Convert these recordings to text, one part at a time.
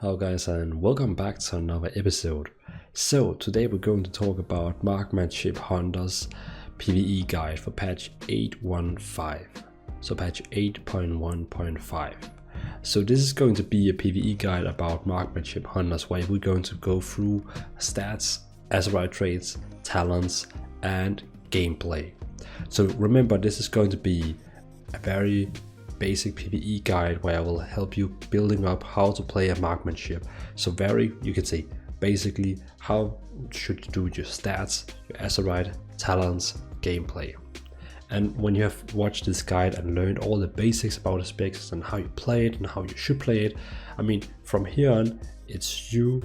Hello guys and welcome back to another episode. So today we're going to talk about Marksmanship Hunter's PvE guide for patch 8.15. So patch 8.1.5. So this is going to be a PvE guide about Marksmanship Hunters where we're going to go through stats, Azerite traits, talents and gameplay. So remember, this is going to be a very basic PvE guide where I will help you building up how to play a marksmanship. So you can say basically how should you do your stats, your Azerite, talents, gameplay. And when you have watched this guide and learned all the basics about the specs and how you play it and how you should play it, I mean, from here on it's your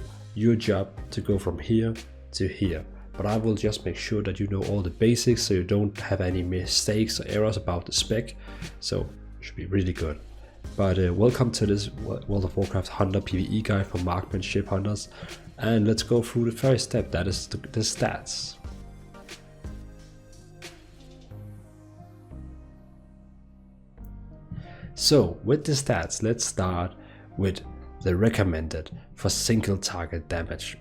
job to go from here to here. But I will just make sure that you know all the basics so you don't have any mistakes or errors about the spec. So should be really good. But welcome to this World of Warcraft Hunter PvE guide for Marksmanship Hunters, and let's go through the first step, that is the stats. So with the stats, let's start with the recommended for single target damage.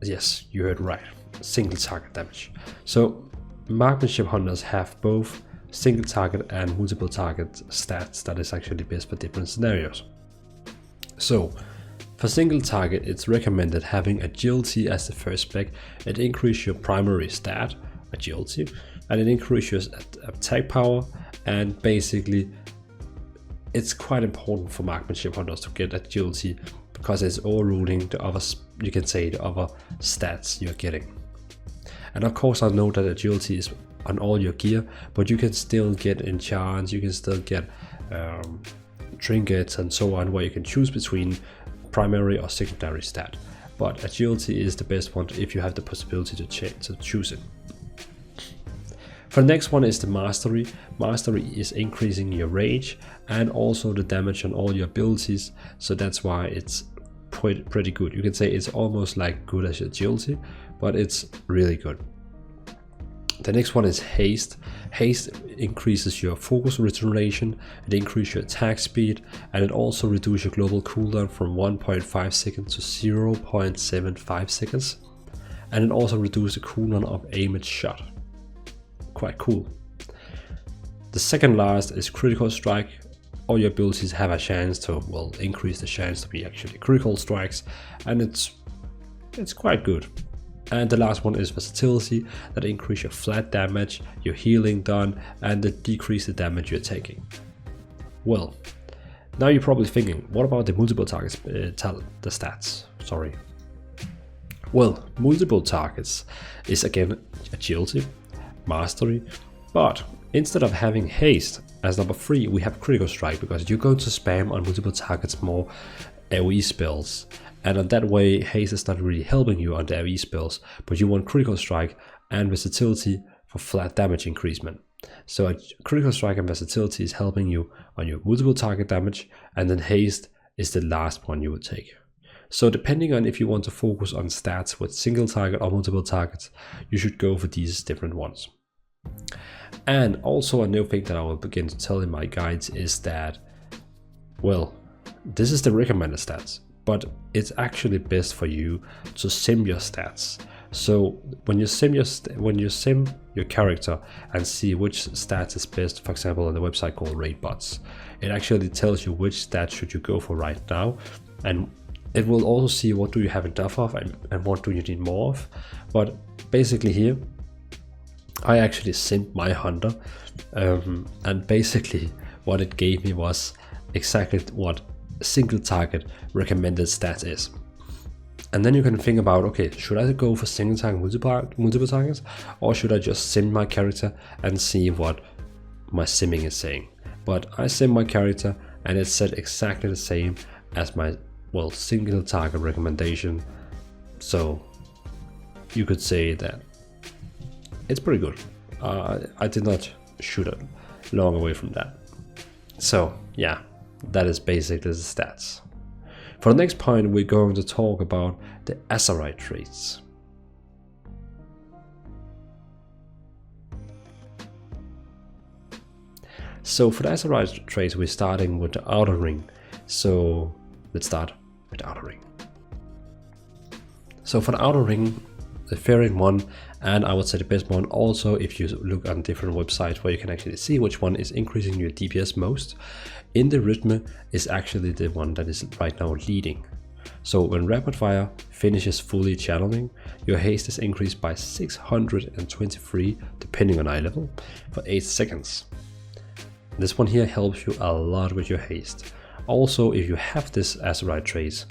Yes, you heard right, single target damage. So Marksmanship Hunters have both single target and multiple target stats that is actually best for different scenarios. So for single target, it's recommended having agility as the first spec. It increases your primary stat, agility, and it increases your attack power, and basically it's quite important for Marksmanship Hunters to get agility because it's overruling the other, you can say, the other stats you're getting. And of course I know that agility is on all your gear, but you can still get enchants, you can still get trinkets and so on, where you can choose between primary or secondary stat. But agility is the best one if you have the possibility to choose it. For the next one is the mastery. Mastery is increasing your rage and also the damage on all your abilities, so that's why it's pretty good. You can say it's almost like good as agility, but it's really good. The next one is haste. Haste increases your focus regeneration, it increases your attack speed, and it also reduces your global cooldown from 1.5 seconds to 0.75 seconds. And it also reduces the cooldown of aimed shot. Quite cool. The second last is critical strike. All your abilities have a chance to, well, increase the chance to be actually critical strikes, and it's quite good. And the last one is versatility, that increase your flat damage, your healing done, and the decrease the damage you're taking. Well, now you're probably thinking, what about the multiple targets the stats? Sorry. Well, multiple targets is again agility, mastery, but instead of having haste as number 3, we have critical strike, because you're going to spam on multiple targets more AoE spells. And on that way, haste is not really helping you on the AoE spells, but you want critical strike and versatility for flat damage increasement. So critical strike and versatility is helping you on your multiple target damage, and then haste is the last one you would take. So depending on if you want to focus on stats with single target or multiple targets, you should go for these different ones. And also a new thing that I will begin to tell in my guides is that, well, this is the recommended stats, but it's actually best for you to sim your stats. So when you sim your character and see which stats is best, for example on the website called RaidBots, it actually tells you which stats should you go for right now, and it will also see what do you have enough of and what do you need more of. But basically here I actually simmed my hunter, and basically what it gave me was exactly what single target recommended stats is. And then you can think about, okay, should I go for single target multiple targets, or should I just sim my character and see what my simming is saying? But I sim my character and it said exactly the same as my, well, single target recommendation. So you could say that it's pretty good. I did not shoot it long away from that. So yeah, that is basically the stats. For the next point, we're going to talk about the Azerite traits. So for the Azerite traits, we're starting with the Outer Ring. So let's start with the Outer Ring. So for the outer ring, the favorite one, and I would say the best one also, if you look on different websites where you can actually see which one is increasing your DPS most, in the Rhythm is actually the one that is right now leading. So when Rapid Fire finishes fully channeling, your haste is increased by 623 depending on eye level for 8 seconds. This one here helps you a lot with your haste. Also, if you have this Azerite trace,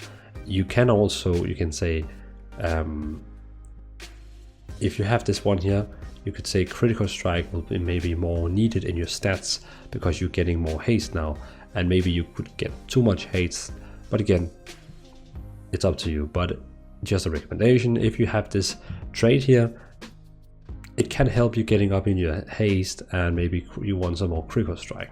you can say, if you have this one here, you could say Critical Strike will be maybe more needed in your stats because you're getting more haste now, and maybe you could get too much haste, but again, it's up to you. But just a recommendation, if you have this trait here, it can help you getting up in your haste, and maybe you want some more Critical Strike.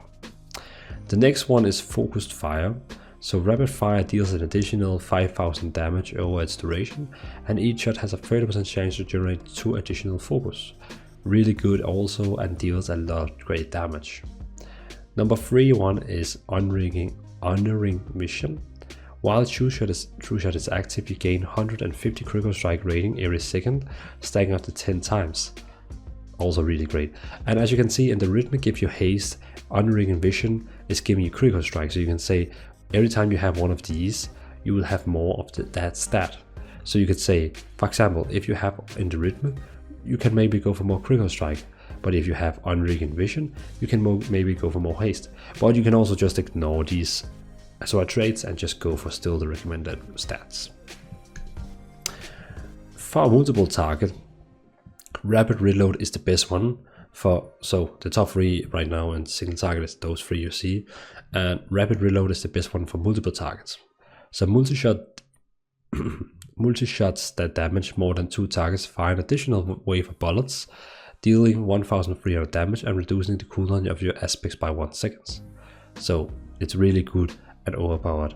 The next one is Focused Fire. So Rapid Fire deals an additional 5000 damage over its duration, and each shot has a 30% chance to generate 2 additional focus. Really good also, and deals a lot of great damage. Number 3 one is Honoring Mission. While True Shot is active, you gain 150 Critical Strike rating every second, stacking up to 10 times. Also really great. And as you can see in the Rhythm, gives you haste. Honoring Vision is giving you Critical Strike, so you can say every time you have one of these, you will have more of that stat. So you could say, for example, if you have in the Rhythm, you can maybe go for more Critical Strike. But if you have Honoring Vision, you can maybe go for more haste. But you can also just ignore these Azerite traits and just go for still the recommended stats. For multiple target, Rapid Reload is the best one. So the top 3 right now and single target is those 3 you see, and Rapid Reload is the best one for multiple targets. So multi-shots that damage more than 2 targets fire an additional wave of bullets, dealing 1300 damage and reducing the cooldown of your aspects by 1 second. So it's really good and overpowered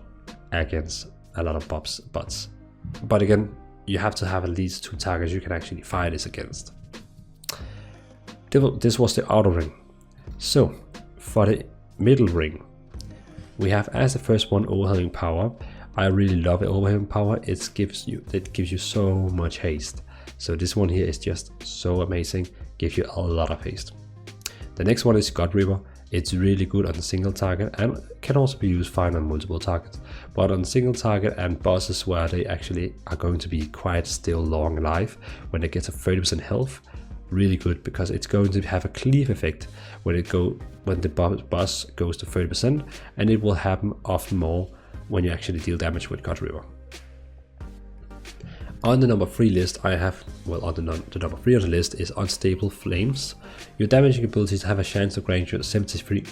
against a lot of bots. But again, you have to have at least 2 targets you can actually fire this against. This was the outer ring. So for the middle ring, we have as the first one Overwhelming Power. I really love Overwhelming Power. It gives you so much haste. So this one here is just so amazing, gives you a lot of haste. The next one is God Reaper. It's really good on a single target and can also be used fine on multiple targets. But on single target and bosses where they actually are going to be quite still long alive, when they get to 30% health, really good, because it's going to have a cleave effect when the boss goes to 30%, and it will happen often more when you actually deal damage with God Reaper. On the number 3 list, the number 3 on the list is Unstable Flames. Your damaging abilities have a chance to grant you 73.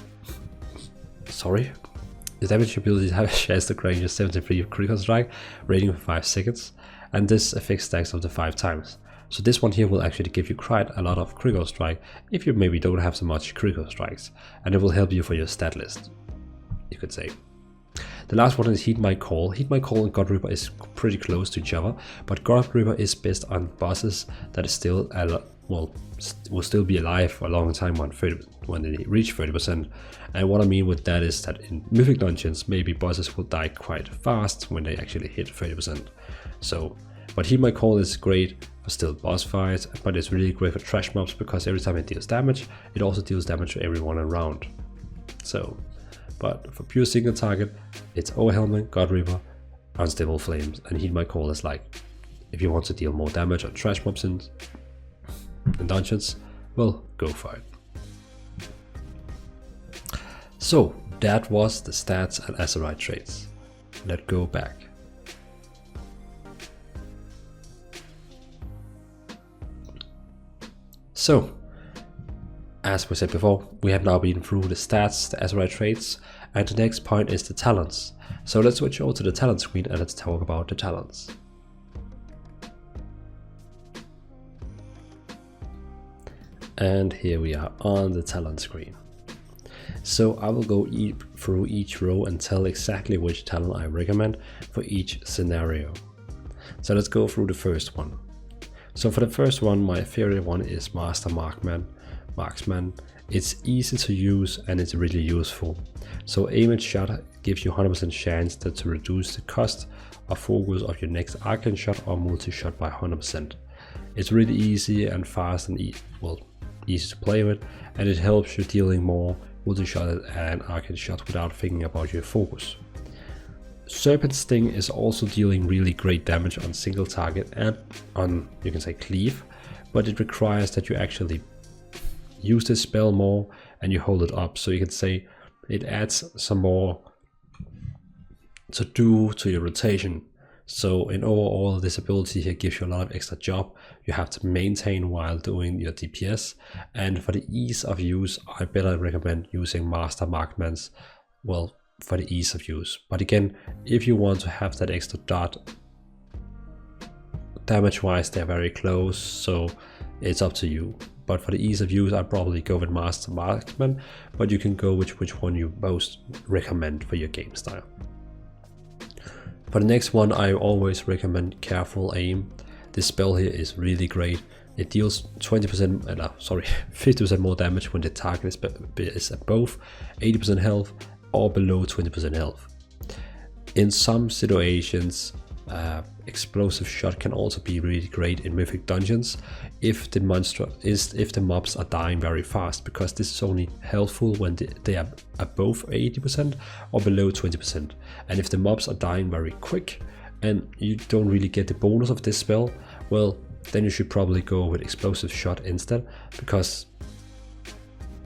Your damaging abilities have a chance to grant you 73 Critical Strike rating for 5 seconds, and this effect stacks up to 5 times. So this one here will actually give you quite a lot of Critical Strike if you maybe don't have so much Critical Strikes, and it will help you for your stat list, you could say. The last one is Heed My Call. Heed My Call and God Reaper is pretty close to each other, but God Reaper is best on bosses that is still will still be alive for a long time when they reach 30%. And what I mean with that is that in Mythic Dungeons, maybe bosses will die quite fast when they actually hit 30%. So, but Heed My Call is great for still boss fights, but it's really great for trash mobs because every time it deals damage, it also deals damage to everyone around. So, but for pure single target, it's Overwhelming, God Reaper, Unstable Flames, and Heed My Call is like, if you want to deal more damage on trash mobs in dungeons, well, go for it. So that was the stats and Azerite traits. Let's go back. So, as we said before, we have now been through the stats, the Azerite traits, and the next point is the talents. So let's switch over to the talent screen and let's talk about the talents. And here we are on the talent screen. So I will go through each row and tell exactly which talent I recommend for each scenario. So let's go through the first one. So for the first one, my favorite one is Master Marksman. marksman. It's easy to use and it's really useful. So aimed shot gives you 100% chance to reduce the cost of focus of your next arcane shot or multi-shot by 100%. It's really easy and fast and easy to play with, and it helps you dealing more multi-shot and arcane shot without thinking about your focus. Serpent Sting is also dealing really great damage on single target and on, you can say, cleave, but it requires that you actually use this spell more and you hold it up. So you can say it adds some more to do to your rotation. So in overall, this ability here gives you a lot of extra job you have to maintain while doing your DPS. And for the ease of use, I better recommend using Master Marksmans, well, for the ease of use. But again, if you want to have that extra dot, damage wise they're very close, so it's up to you. But for the ease of use, I'd probably go with Master Marksman, but you can go with which one you most recommend for your game style. For the next one, I always recommend Careful Aim. This spell here is really great. It deals 50% more damage when the target is above 80% health or below 20% health. In some situations, explosive shot can also be really great in mythic dungeons if the mobs are dying very fast, because this is only helpful when they are above 80% or below 20%. And if the mobs are dying very quick and you don't really get the bonus of this spell, well, then you should probably go with explosive shot instead, because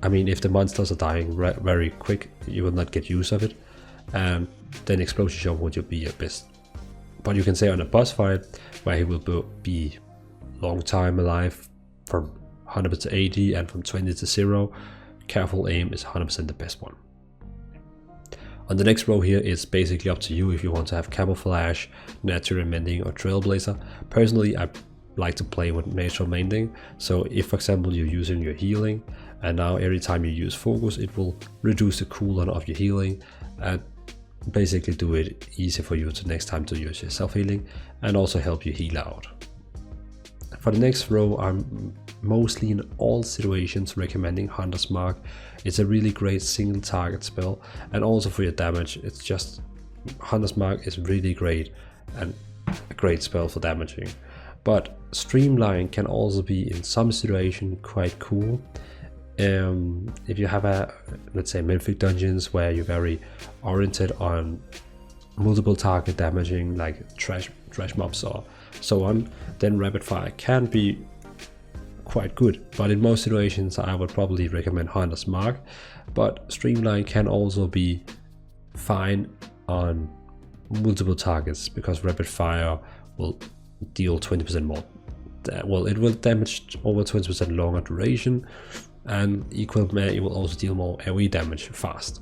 I mean, if the monsters are dying very quick, you will not get use of it, and then explosive shot would be your best. But you can say on a boss fight where he will be long time alive from 100 to 80 and from 20 to 0, Careful Aim is 100% the best one. On the next row here, it's basically up to you if you want to have Camouflage, Natural Mending or Trailblazer. Personally, I like to play with Natural Mending, so if for example you're using your healing and now every time you use focus it will reduce the cooldown of your healing and basically do it easy for you to next time to use your self-healing and also help you heal out. For the next row, I'm mostly in all situations recommending Hunter's Mark. It's a really great single target spell, and also for your damage, it's just Hunter's Mark is really great and a great spell for damaging. But Streamline can also be in some situation quite cool. If you have let's say mythic dungeons where you're very oriented on multiple target damaging like trash mobs or so on, then Rapid Fire can be quite good. But in most situations I would probably recommend Hunter's Mark, but Streamline can also be fine on multiple targets because Rapid Fire will deal 20% more. Well, it will damage over 20% longer duration, and it will also deal more AoE damage fast.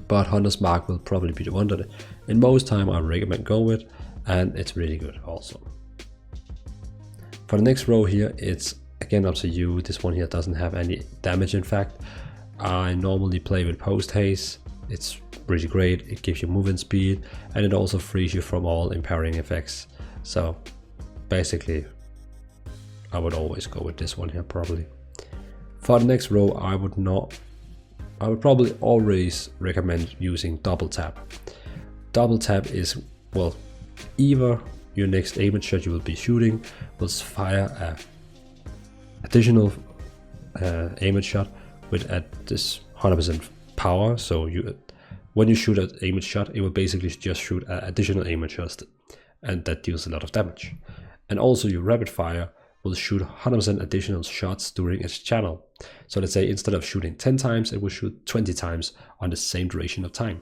But Hunter's Mark will probably be the one that in most time I recommend go with, and it's really good also. For the next row here, it's again up to you. This one here doesn't have any damage. In fact, I normally play with Post Haste. It's really great. It gives you movement speed and it also frees you from all impairing effects. So basically I would always go with this one here probably. For the next row, I would probably always recommend using Double Tap. Double Tap is, well, either your next aim shot you will be shooting will fire a additional aim shot with this 100% power. So when you shoot an aim shot, it will basically just shoot an additional aim shot, and that deals a lot of damage. And also your Rapid Fire will shoot 100% additional shots during its channel. So let's say instead of shooting 10 times, it will shoot 20 times on the same duration of time.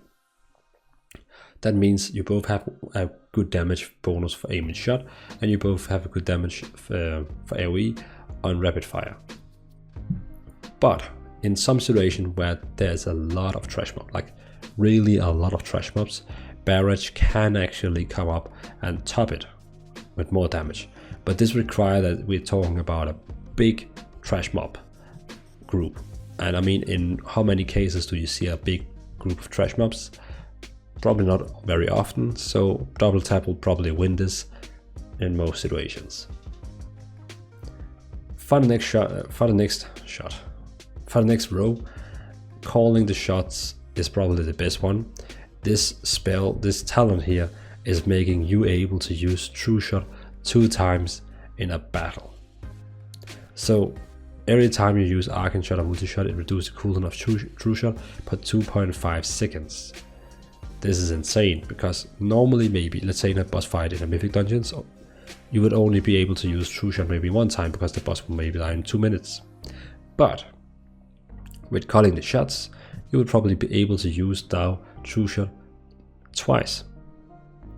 That means you both have a good damage bonus for aim and shot, and you both have a good damage for AoE on Rapid Fire. But in some situation where there's a lot of trash mob, like really a lot of trash mobs, Barrage can actually come up and top it with more damage. But this requires that we're talking about a big trash mob group. And I mean, in how many cases do you see a big group of trash mobs? Probably not very often, so Double Tap will probably win this in most situations. For the next row, calling the shots is probably the best one. This spell, this talent here, is making you able to use True Shot 2 times in a battle. So every time you use Arcane Shot or Multi-Shot, it reduces the cooldown of True Shot by 2.5 seconds. This is insane, because normally, maybe, let's say in a boss fight in a Mythic Dungeons, you would only be able to use True Shot maybe one time, because the boss will maybe die in 2 minutes. But with calling the shots, you would probably be able to use now True Shot twice,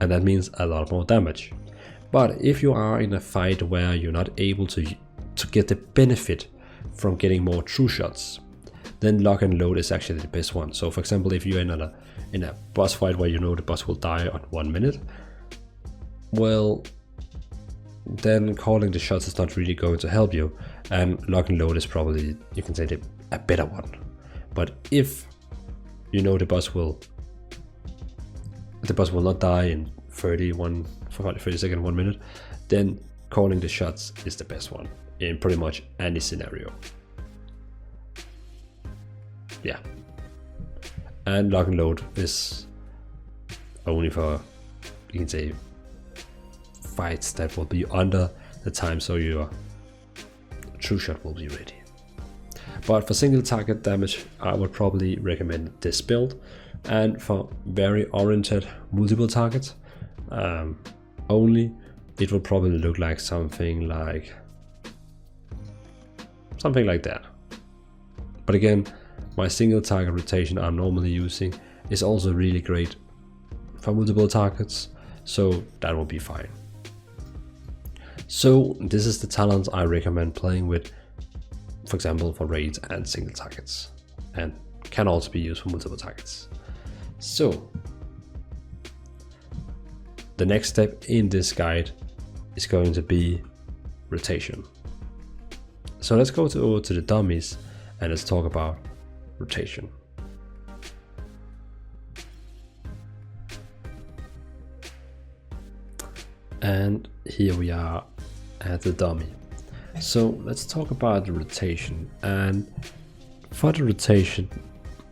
and that means a lot more damage. But if you are in a fight where you're not able to get the benefit from getting more True Shots, then Lock and Load is actually the best one. So for example, if you're in a boss fight where you know the boss will die on 1 minute, well, then calling the shots is not really going to help you, and Lock and Load is probably, you can say, a better one. But if you know the boss will not die in 30 seconds, 1 minute, then calling the shots is the best one in pretty much any scenario. Yeah. And Lock and Load is only for, you can say, fights that will be under the time, so your True Shot will be ready. But for single target damage, I would probably recommend this build, and for very oriented multiple targets only, it will probably look like something like that. But again, my single target rotation I'm normally using is also really great for multiple targets, so that will be fine. So this is the talents I recommend playing with, for example, for raids and single targets, and can also be used for multiple targets. So the next step in this guide is going to be rotation. So let's go over to the dummies and let's talk about rotation. And here we are at the dummy. So let's talk about the rotation. And for the rotation,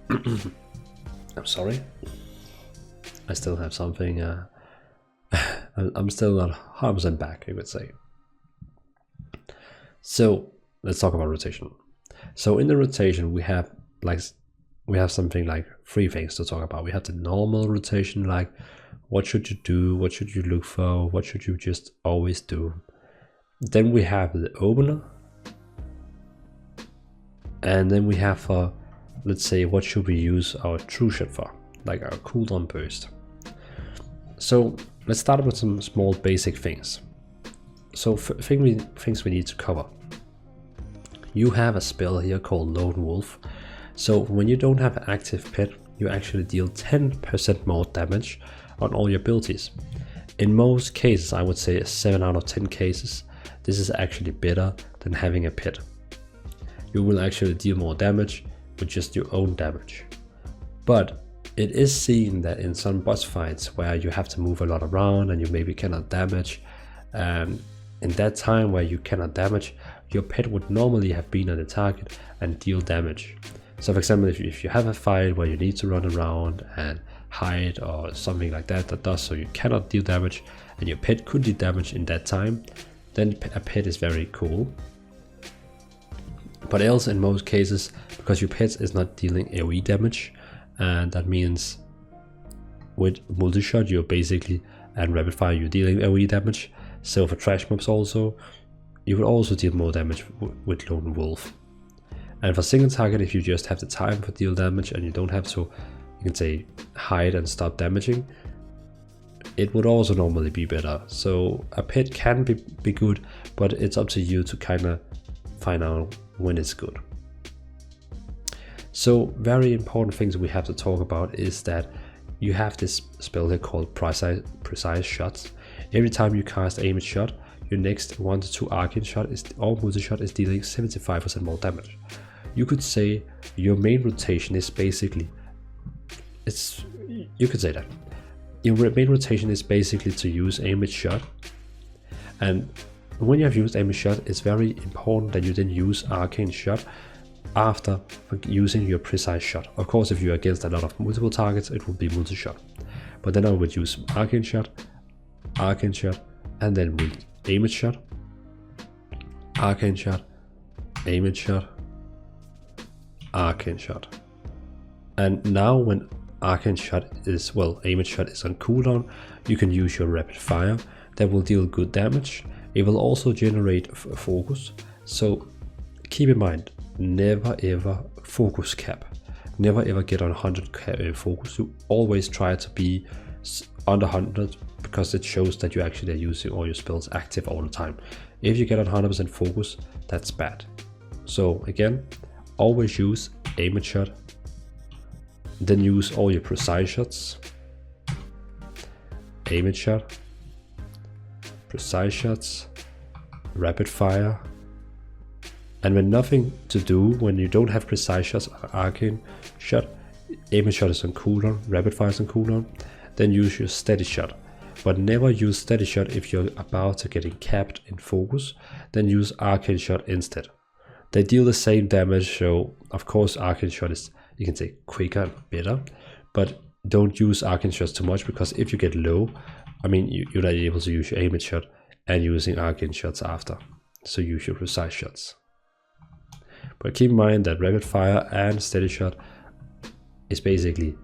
I'm sorry, I still have something, I'm still not 100% back, you could say. So let's talk about rotation. So in the rotation, we have something like 3 things to talk about. We have the normal rotation, like what should you do, what should you look for, what should you just always do. Then we have the opener, and then we have let's say, what should we use our True Shot for, like our cooldown burst. So let's start with some small basic things. So things we need to cover. You have a spell here called Lone Wolf. So when you don't have an active pet, you actually deal 10% more damage on all your abilities. In most cases, I would say 7 out of 10 cases, this is actually better than having a pet. You will actually deal more damage with just your own damage. But it is seen that in some boss fights where you have to move a lot around and you maybe cannot damage, in that time where you cannot damage, your pet would normally have been on the target and deal damage. So for example, if you have a fight where you need to run around and hide or something like that does so you cannot deal damage, and your pet could deal damage in that time, then a pet is very cool. But else, in most cases, because your pet is not dealing AoE damage, and that means with multi-shot you're basically, and rapid fire you're dealing AoE damage, so for trash mobs also, you will also deal more damage with Lone Wolf. And for single target, if you just have the time for deal damage and you don't have to, you can say, hide and stop damaging, it would also normally be better. So a pet can be good, but it's up to you to kind of find out when it's good. So very important things we have to talk about is that you have this spell here called Precise Shots. Every time you cast Aimed Shot, your next 1 to 2 Arcane Shot or Multi-Shot is dealing 75% more damage. You could say your main rotation is basically, you could say that. Your main rotation is basically to use Aimed Shot, and when you have used aim shot, it's very important that you then use arcane shot after using your precise shot. Of course, if you're against a lot of multiple targets, it will be multi-shot. But then I would use arcane shot, and then with aim shot, arcane shot, aim shot, arcane shot. And now when arcane shot is, well, aim shot is on cooldown, you can use your rapid fire. That will deal good damage. It will also generate focus. So keep in mind, never ever focus cap. Never ever get on 100 focus. You always try to be under 100 because it shows that you actually are using all your spells active all the time. If you get on 100% focus, that's bad. So again, always use aim shot, then use all your precise shots, aim shot, precise shots, rapid fire. And when nothing to do, when you don't have precise shots, arcane shot, aim shot is on cooldown, rapid fire is on cooldown, then use your steady shot. But never use steady shot if you're about to getting capped in focus, then use arcane shot instead. They deal the same damage, so of course arcane shot is, you can say, quicker and better, but don't use arcane shots too much, because if you get low, I mean, you're not able to use your aim shot and using arcane shots after. So use your precise shots. But keep in mind that rapid fire and steady shot is basically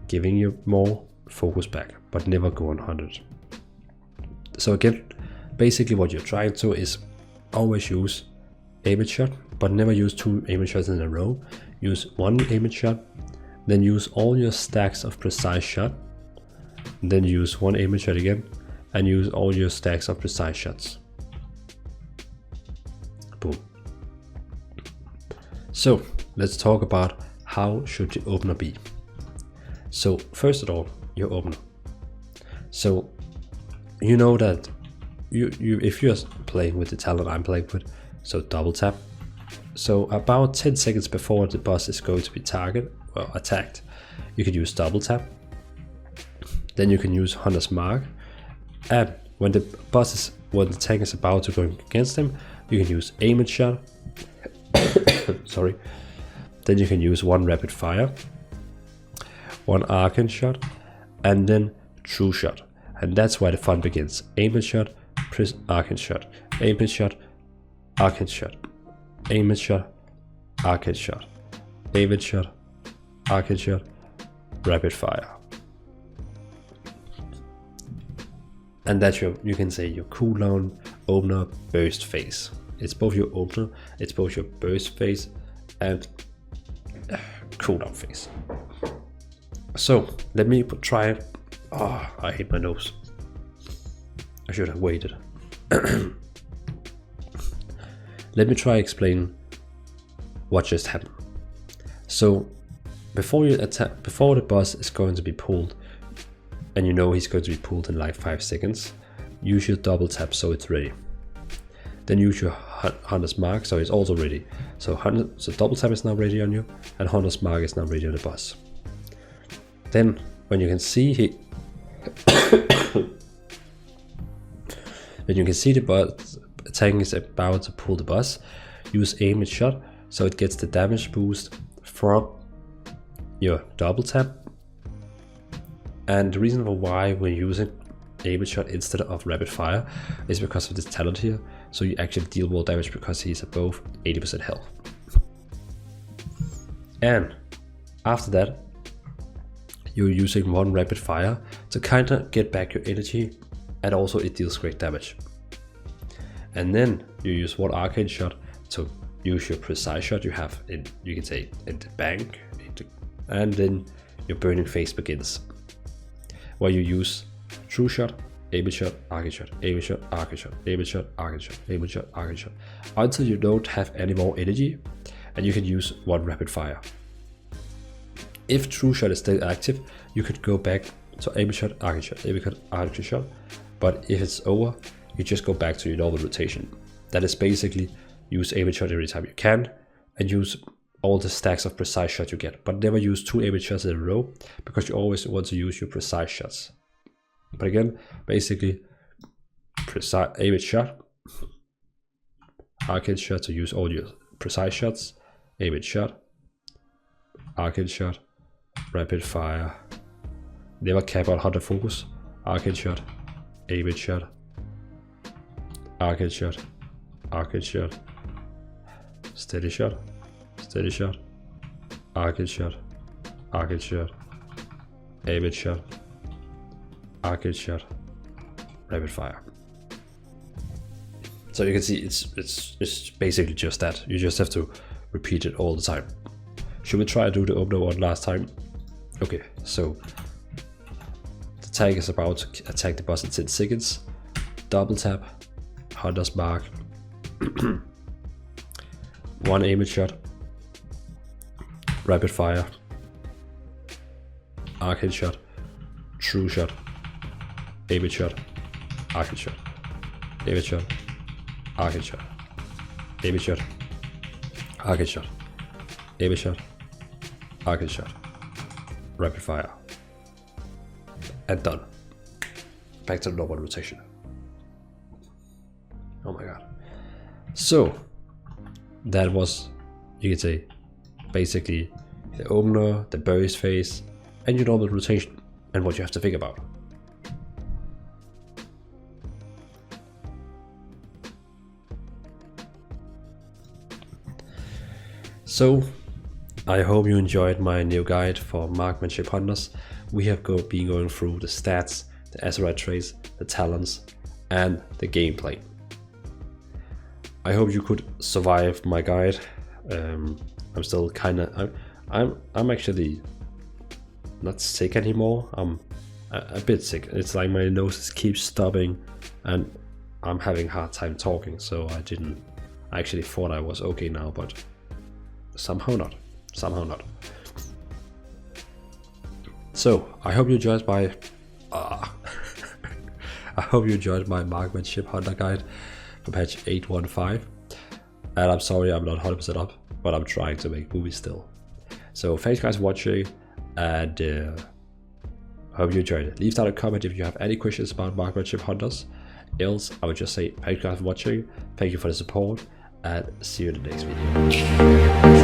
giving you more focus back, but never go on 100. So again, basically what you're trying to is always use aim shot, but never use 2 aim shots in a row. Use 1 aim shot, then use all your stacks of precise shot, then use 1 aim shot again, and use all your stacks of precise shots. Boom. So let's talk about how should your opener be. So first of all, your opener. So you know that if you're playing with the talent I'm playing with, so double tap. So about 10 seconds before the boss is going to be attacked, you can use double tap. Then you can use Hunter's Mark, and when the tank is about to go against him, you can use aim shot. Sorry. Then you can use 1 rapid fire, 1 arcane shot, and then true shot. And that's where the fun begins. Aim shot, arcane shot, aim shot, arcane shot, aim shot, arcane shot, aim shot, arcane shot, rapid fire. And that's you can say your cooldown, opener, burst phase. It's both your opener, it's both your burst phase and cooldown phase. So let me try it. Oh, I hate my nose. I should have waited. Let me try explain what just happened. So before you attack, before the boss is going to be pulled, and you know he's going to be pulled in like 5 seconds, use your double tap so it's ready. Then use your Hunter's Mark so it's also ready. So double tap is now ready on you, and Hunter's Mark is now ready on the boss. Then when you can see when you can see the boss tank is about to pull the boss, use aim shot so it gets the damage boost from your double tap. And the reason for why we're using aim shot instead of rapid fire is because of this talent here, so you actually deal more damage because he's above 80% health. And after that, you're using 1 rapid fire to kind of get back your energy, and also it deals great damage. And then you use 1 arcane shot to use your precise shot you have in, you can say, in the bank, and then your burning phase begins, where you use true shot, aim shot, arcane shot, aim shot, arcane shot, aim shot, arcane shot, aim shot, arcane shot, until you don't have any more energy, and you can use 1 rapid fire. If true shot is still active, you could go back to aim shot, arcane shot, aim shot, arcane shot, but if it's over, you just go back to your normal rotation. That is basically use aim shot every time you can, and use all the stacks of precise shot you get, but never use 2 aim shots in a row, because you always want to use your precise shots. But again, basically precise aim shot, Arcade shot to use all your precise shots. Aim shot. Arcade shot. Rapid fire. Never cap out hunter focus. Arcade shot. Aim shot. Arcade shot. Arcade shot. Steady shot. Steady shot. Arcade shot. Arcade shot. Aim shot. Arcade shot. Rapid fire. So you can see it's basically just that. You just have to repeat it all the time. Should we try to do the opener one last time? Okay, so the tank is about to attack the boss in 10 seconds. Double tap, Hunter's Mark, one aim shot, rapid fire, arcade shot, true shot, aim shot, arcade shot, aim shot, arcade shot, aim shot, arcade shot, aim shot, arcade shot, rapid fire, and done. Back to the normal rotation. Oh my god. So that was, you could say, basically the opener, the burst phase, and your normal rotation, and what you have to think about. So I hope you enjoyed my new guide for marksmanship hunters. We have been going through the stats, the Azerite traits, the talents, and the gameplay. I hope you could survive my guide. I'm still kind of, I'm actually not sick anymore. I'm a bit sick. It's like my nose keeps stopping, and I'm having a hard time talking. So I actually thought I was okay now, but somehow not. So I hope you enjoyed my I hope you enjoyed my marksmanship hunter guide for patch 8.15, and I'm sorry I'm not 100% up, but I'm trying to make movies still. So thanks guys for watching, and hope you enjoyed it. Leave down a comment if you have any questions about marksmanship hunters. Else I would just say thanks guys for watching, thank you for the support, and see you in the next video.